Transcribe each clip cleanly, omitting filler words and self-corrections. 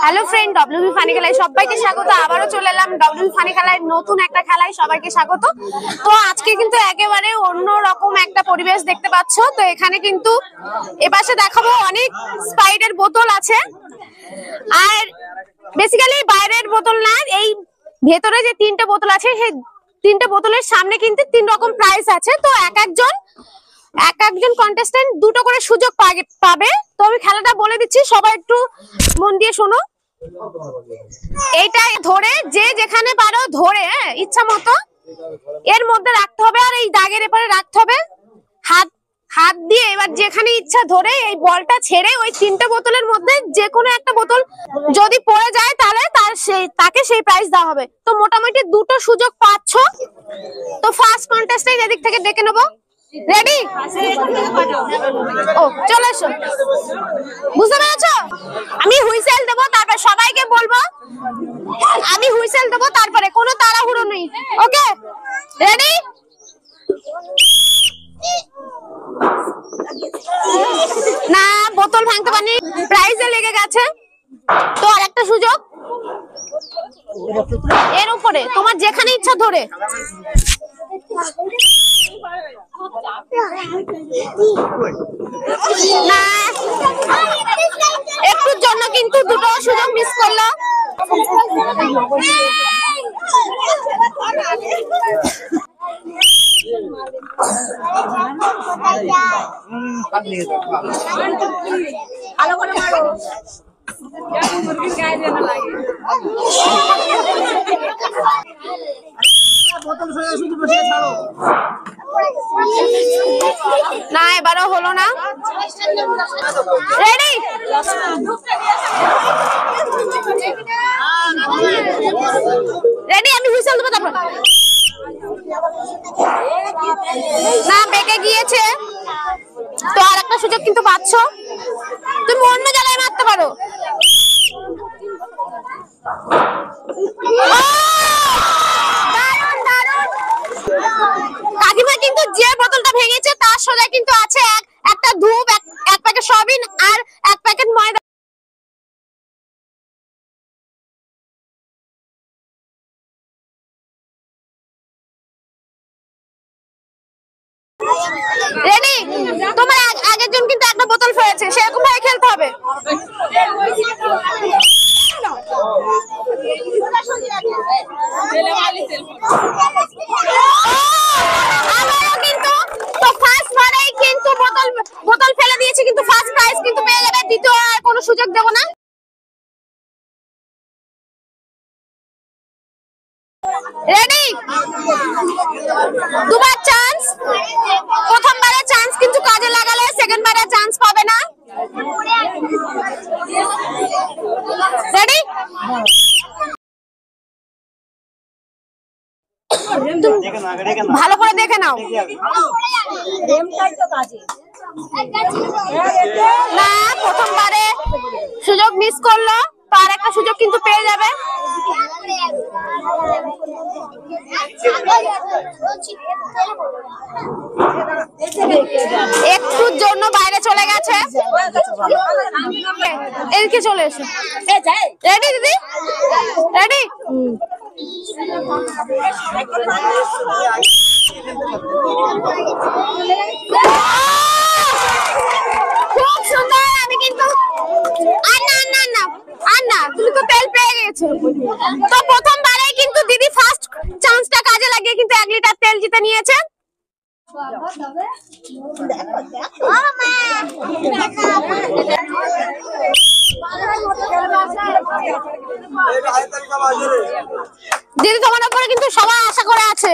Hello friend, WB funny খেলায় সবাইকে স্বাগত। আবারও চলে এলাম ডব্লিউবি ফানি খেলায় নতুন একটা খেলায়, সবাইকে স্বাগত। তো আজকে কিন্তু একেবারে অন্য রকম একটা পরিবেশ দেখতে পাচ্ছ। তো এখানে কিন্তু এপাশে দেখাবো অনেক স্প্রাইটের বোতল আছে, আর বেসিক্যালি বাইরের বোতল না, এই ভেতরে যে তিনটে বোতল আছে সেই তিনটে বোতলের সামনে কিন্তু তিন রকম প্রাইস আছে। তো এক একজন কন্টেস্ট্যান্ট দুটো করে সুযোগ পাবে। তো আমি খেলাটা বলে দিচ্ছি, সবাই একটু মন দিয়ে শোনো। এইটাই ধরে যে যেখানে পারো ধরে ইচ্ছা মতো এর মধ্যে রাখতে হবে, আর এই দাগের এপারে রাখতে হবে হাত দিয়ে। এবার যেখানে ইচ্ছা ধরে এই বলটা ছেড়ে ওই তিনটে বোতলের মধ্যে যে কোনো একটা বোতল যদি পড়ে যায় তাহলে তাকে সেই প্রাইজ দেওয়া হবে। তো মোটামুটি দুটো সুযোগ পাচ্ছ। তো ফার্স্ট কন্টেস্টেন্ট এদিক থেকে ডেকে নেবো। রেডি? ও চলে এসো। বুঝতে পেরেছো? আমি হুইসেল দেবো, তারপর সবাইকে বলবো আমি হুইসেল দেবো, তারপরে কোনো তাড়াহুড়ো নেই। ওকে, রেডি? না, বোতল ভাঙতে পারিনি, প্রাইজে লেগে গেছে। তো আর একটা সুযোগ এর উপরে, তোমার যেখানে ইচ্ছা ধরে। না, একটুর জন্য কিন্তু দুটো সুযোগ মিস করলো। ভালো করে মারো। না, এবারও হলো না। রেডি? রেডি? আমি হুইসেল দেবো, তারপর না, বেঁকে গিয়েছে। তো আর একটা সুযোগ কিন্তু পাচ্ছ, তুমি অন্য জায়গায় মারতে পারো। কাকিমা কিন্তু যে বোতলটা ভেঙেছে তার সোজা কিন্তু আছে একটা ধূপ, এক প্যাকেট সয়াবিন আর এক প্যাকেট ময়দা। রেডি? তোমার আগের জন কিন্তু একটা বোতল ফেলেছে, সেরকম ভাবে খেলতে হবে। আবারও কিন্তু তো ফার্স্ট বারেই কিন্তু বোতল ফেলে দিয়েছে, কিন্তু ফার্স্ট প্রাইজ কিন্তু পেয়ে যাবে। দ্বিতীয় আর কোনো সুযোগ দেব না। রেডি? দুবার চান্স, প্রথমবারের চান্স কিন্তু কাজে লাগালে সেকেন্ড বারে চান্স পাবে না। রেডি? ভালো করে দেখে নাও। না, প্রথমবারে সুযোগ মিস করলো, তো আর একটা সুযোগ কিন্তু পেয়ে যাবে। একটুর জন্য বাইরে চলে গেছে, এদিকে চলে এসো। রেডি দিদি? রেডি? খুব সুন্দর। আমি কিন্তু আর না, তুমি তো তেল পেয়ে গেছো। তো প্রথমবারেই কিন্তু দিদি ফার্স্ট চান্সটা কাজে লাগিয়ে কিন্তু 1 লিটার তেল জিতে নিয়েছে। দিদি তোমার উপরে কিন্তু সবাই আশা করে আছে।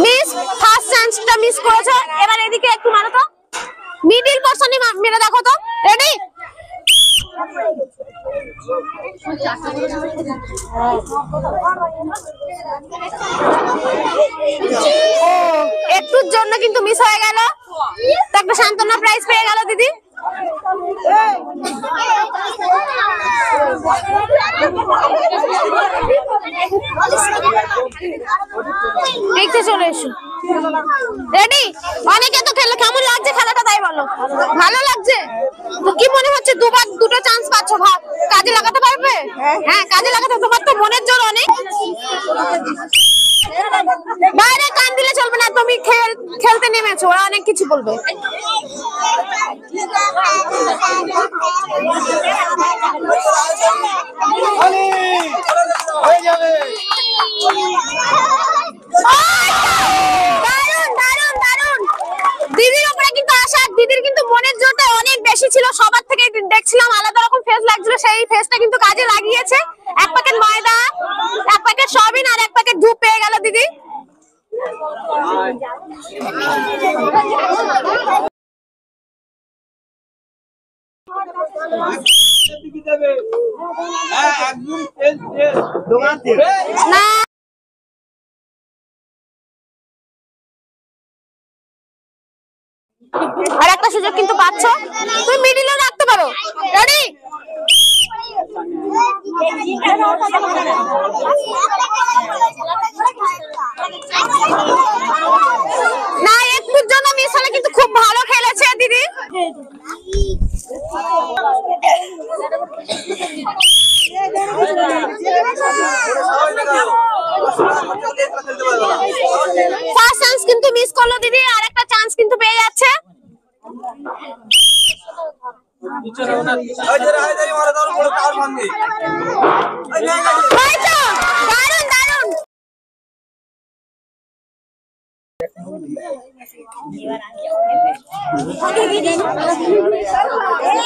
মিস ফার্স্ট চান্সটা মিস করেছো। এবার এদিকে একটু মারো তো, মিডল পোরশনে মেরে দেখো তো। রেডি? একটুর জন্য কিন্তু মিস হয়ে গেল। তো একটা সান্ত্বনা প্রাইজ পেয়ে গেল দিদি। দেখতে চলে এসো। রেডি? অনেকে তো খেলে, কেমন লাগছে খেলাটা তাই বলো। ভালো লাগছে তো? কি মনে হচ্ছে দুবার দুটো চান্স পাচ্ছ, কাজে লাগাতে পারবে? হ্যাঁ কাজে লাগাতে, তোমার তো মনের জোর অনেক। বাইরে কান দিলে চলবে না, তুমি খেলতে নেমেছো, ওরা অনেক কিছু বলবে। দিদির উপরে কিন্তু আশা, দিদির কিন্তু মনের জোরটা অনেক বেশি ছিল, সবার থেকে দেখছিলাম আলাদা রকম ফেস লাগছিল, সেই ফেসটা কিন্তু কাজে লাগিয়েছে। এক প্যাকেট ময়দা, এক প্যাকেট সয়াবিন আর এক প্যাকেট ধূপ পেয়ে গেল দিদি। না আর একটা সুযোগ কিন্তু পাচ্ছ, তুমি মিডিলে রাখতে পারো। রেডি? না একটুর জন্য মিস হলে কিন্তু খুব ভালো খেলেছে দিদি। ফার্স্ট চান্স কিন্তু মিস করলো দিদি, আর একটা চান্স কিন্তু পেয়ে যাচ্ছে। দারুন দারুন।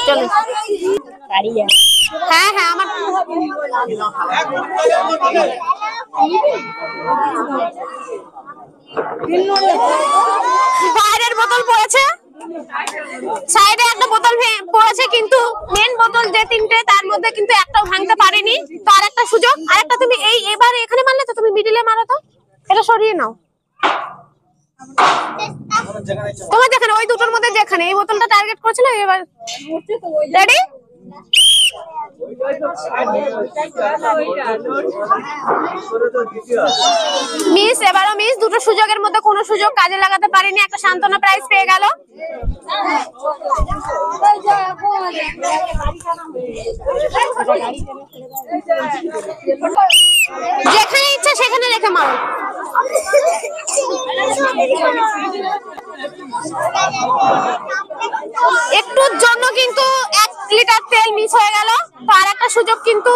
চলো হ্যাঁ হ্যাঁ আমার বাইরের বোতল পড়েছে, সাইডে একটা বোতল পড়েছে, কিন্তু মেন বোতল যে তিনটে তার মধ্যে কিন্তু একটাও ভাঙতে পারেনি। তো আর একটা সুযোগ, আর একটা তুমি এবার এখানে মারলে তো, তুমি মিডিলে মারো তো, এটা সরিয়ে নাও। তোমার যেখানে ওই দুটোর মধ্যে যেখানে এই বোতলটা টার্গেট করেছিল, এবার রেডি? মিস, এবারও মিস, দুটো সুযোগের মধ্যে কোনো সুযোগ কাজে লাগাতে পারিনি, একটা সান্ত্বনা প্রাইজ পেয়ে গেল। যেখানে ইচ্ছা সেখানে রেখে মারো। একটুর জন্য কিন্তু 1 লিটার তেল মিস হয়ে গেল। তো আর একটা সুযোগ কিন্তু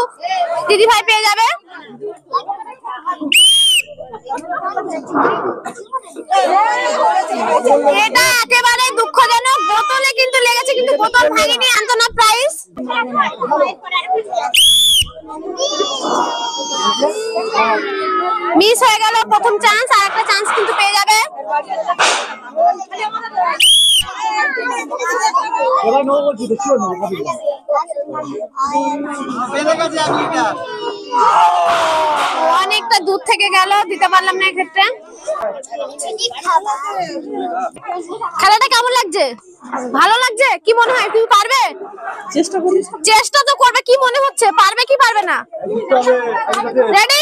দিদি ভাই পেয়ে যাবে। এটা একেবারে দুঃখজনক, বোতলে কিন্তু লেগেছে কিন্তু বোতল ভাঙেনি, সান্ত্বনা প্রাইজ। মিস হয়ে গেল প্রথম চান্স, আর একটা চান্স কিন্তু পেয়ে যাবে। অনেকটা দূর থেকে গেল, দিতে পারলাম না এক্ষেত্রে। খেলাটা কেমন লাগছে? ভালো লাগছে? কি মনে হয় তুমি পারবে? চেষ্টা তো করবে, কি মনে হচ্ছে পারবে কি পারবে না? রেডি?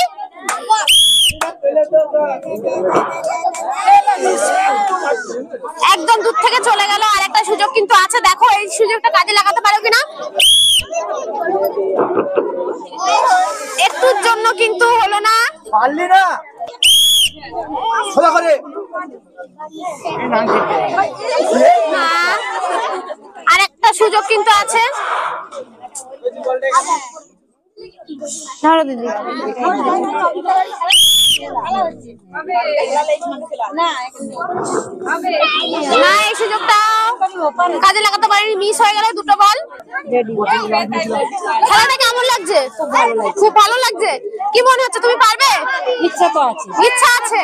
একদম দূর থেকে চলে গেল, আর একটা সুযোগ কিন্তু আছে, দেখো এই সুযোগটা কাজে লাগাতে পারো কিনা। একটুর জন্য কিন্তু হলো না, পারলি না। আর একটা সুযোগ কিন্তু আছে, ধরো দিদি। না এই সুযোগটা কাজে লাগাতে পারিনি, মিস হয়ে গেল দুটো বল। খেলাটা কেমন লাগছে? খুব ভালো লাগছে। কি মনে হচ্ছে তুমি পারবে? ইচ্ছা তো আছে, ইচ্ছা আছে।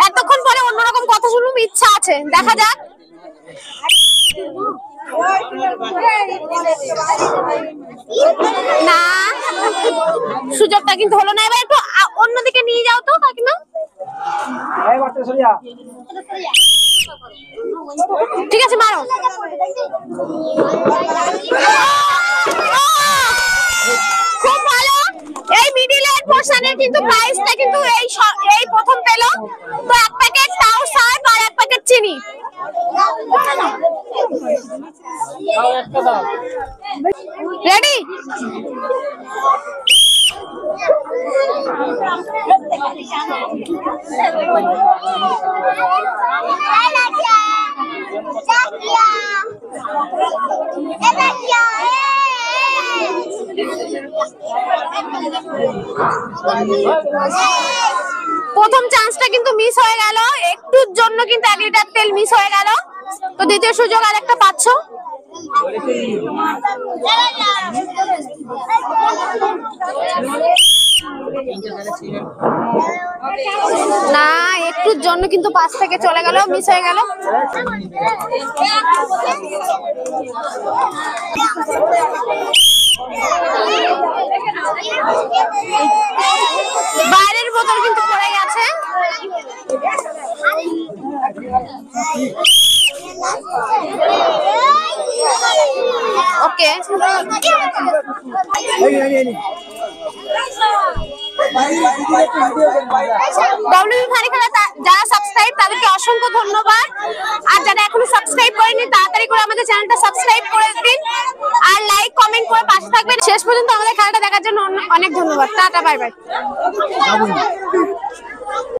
এতক্ষণ পরে অন্যরকম কথা শুনলাম, ইচ্ছা আছে, দেখা যাক। না সুযোগটা কিন্তু হলো না, এবার একটু অন্যদিকে নিয়ে যাও তো কাকিমা। ঠিক আছে মারো। খুব ভালো, এই মিডিলের পোরশনের কিন্তু প্রাইসটা কিন্তু এই প্রথম পেল। তো এক প্যাকেট তাও রেডি? প্রথম চান্সটা কিন্তু মিস হয়ে গেল, একটুর জন্য কিন্তু 1 লিটার তেল মিস হয়ে গেল। তো দ্বিতীয় সুযোগ আরেকটা পাচ্ছ। না, একটুর জন্য কিন্তু 5 থেকে চলে গেল, মিস হয়ে গেল। বাইরের বোতল কিন্তু পড়ে গেছে। ওকে, ডব্লিউবি ফানি খেলা যারা সাবস্ক্রাইব তাদেরকে অসংখ্য ধন্যবাদ। আর যারা এখনো সাবস্ক্রাইব করেনি তাড়াতাড়ি করে আমাদের চ্যানেলটা সাবস্ক্রাইব করে দিন আর লাইক কমেন্ট করে পাশে থাকবেন। শেষ পর্যন্ত আমাদের খেলাটা দেখার জন্য অনেক ধন্যবাদ। Tata, bye bye.